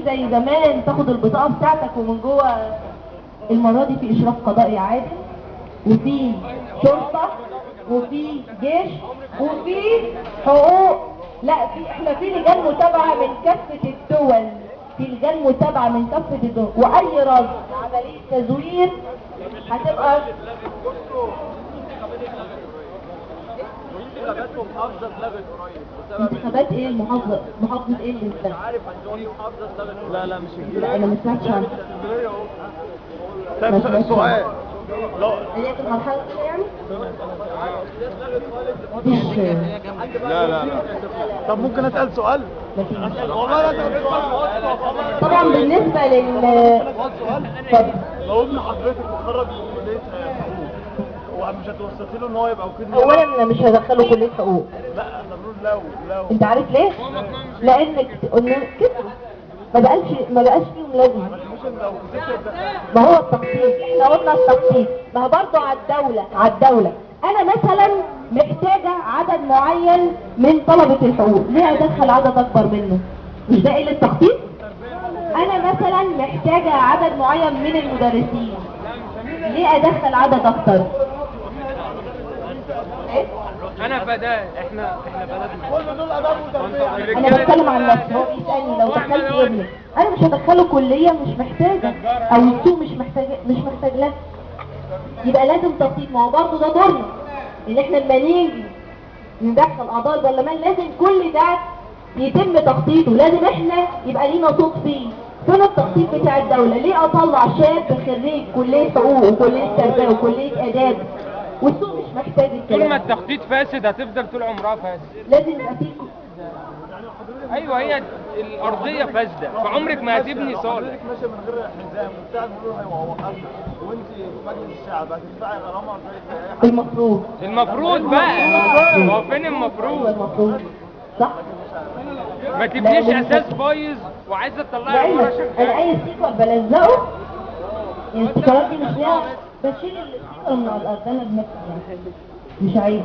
زي زمان تاخد البطاقة بتاعتك ومن جوه. المرة دي في إشراف قضائي عادل، وفي شرطة، وفي جيش، وفي حقوق. لا، احنا في لجان متابعة من كافة الدول، في لجان متابعة من كافة الدول، وأي رد عملية تزوير هتبقى. انتخاباتهم محافظة اتلغت قريب. انتخابات ايه؟ محافظة ايه اللي اتلغت؟ عارف عندهم محافظة اتلغت. لا مش لا انا ما سمعتش عنها. طب سؤال، هي في المرحلة الأولى يعني؟ لا طب ممكن اسال سؤال؟ والله طبعا بالنسبه لو ابن حضرتك متخرج من كليه حقوق ومش هتوسطي له ان هو يبقى وكيل نيابه؟ اولا انا مش هدخله كليه حقوق. لا احنا بنقول لو انت عارف ليه؟ لان كده ما بقاش فيهم لازمه. ما هو التخطيط، احنا قلنا التخطيط، ما هو برضه على الدوله. انا مثلا محتاجه عدد معين من طلبه الحقوق، ليه ادخل عدد اكبر منه؟ مش ده قله التخطيط؟ انا مثلا محتاجه عدد معين من المدرسين، ليه ادخل عدد اكتر؟ انا فدان، احنا بلدنا كل دول اداب وتربيه. انا بتكلم عن نفسي، هو بيسالني لو دخلت ابني انا مش هدخله كليه مش محتاجه، او السوق مش محتاج له، يبقى لازم تخطيط. ما هو برضه ده دورنا، ان احنا لما نيجي ندخل اعضاء البرلمان لازم كل ده يتم تخطيطه، لازم احنا يبقى لينا صوت فيه. فين التخطيط بتاع الدوله؟ ليه اطلع شاب خريج كليه حقوق وكليه تربيه وكليه اداب والسوق مش محتاج الكلام؟ طول ما التخطيط فاسد هتفضل طول عمرها فاسد. لازم يبقى فيه. ايوه، هي الارضيه فاسده، فعمرك ما هتبني صالح. ماشي من غير حزام وبتاع، نقول له هو وقفنا وانت في مجلس الشعب هتدفعي غرامه زي المفروض بقى، هو فين المفروض؟ صح؟ ما تبنيش اساس بايظ وعايزه تطلعي ورا شغال. انا اي ستيكر بلزقه، يعني الستيكرات دي مش ليها، بشيل الستيكر من على الارض انا بنفسي، مش عيب.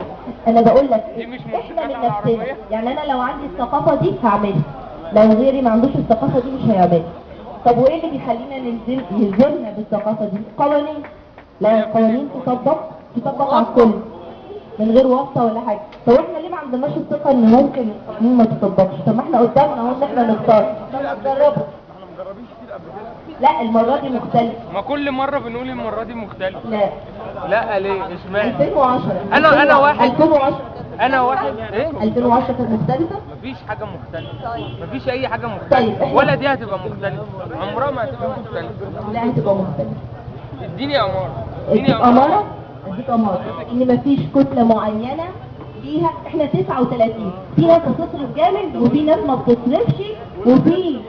انا بقول لك احنا من نفسنا، يعني انا لو عندي الثقافه دي هعملها، لو غيري ما عندوش الثقافه دي مش هيعملها. طب وايه اللي بيخلينا يلزمنا بالثقافه دي؟ قوانين. لا، القوانين تطبق على الكل من غير واسطه ولا حاجه. طب احنا ليه ما عندناش الثقه ان ممكن القانون ما تطبقش؟ طب ما احنا قدامنا اهو ان احنا نختار، طب نجربه. احنا مجربين كتير قبل كده. لا المره دي مختلفه. ما كل مره بنقول المره دي مختلفه. لا ليه؟ اشمعنى؟ 2010 انا واحد 2010 انا واحد ايه 2010 كانت مختلفه. مفيش حاجه مختلفه، مفيش اي حاجه مختلفه. طيب ولا دي هتبقى مختلفه، عمرها ما هتبقى مختلفه. لا هتبقى مختلفه. اديني اماره، اديك اماره ان مفيش كتله معينه فيها. احنا 39، في ناس بتصرف جامد وفي ناس ما بتصرفش، وفي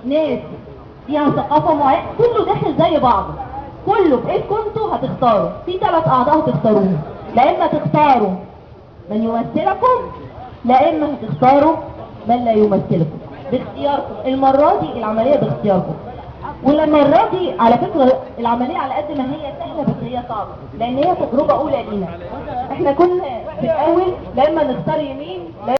ناس فيها ثقافه معينه، كله داخل زي بعضه، كله بايدكم انتوا هتختاروا. في 3 اعضاء هتختاروهم، لا اما تختاروا من يمثلكم، لا اما هتختاروا من لا يمثلكم باختياركم. المره دي العمليه باختياركم، والمره دي على فكره العمليه على قد ما هي سهله بس هي صعبه، لان هي تجربه اولى لينا. احنا كنا في الاول لا اما نختار يمين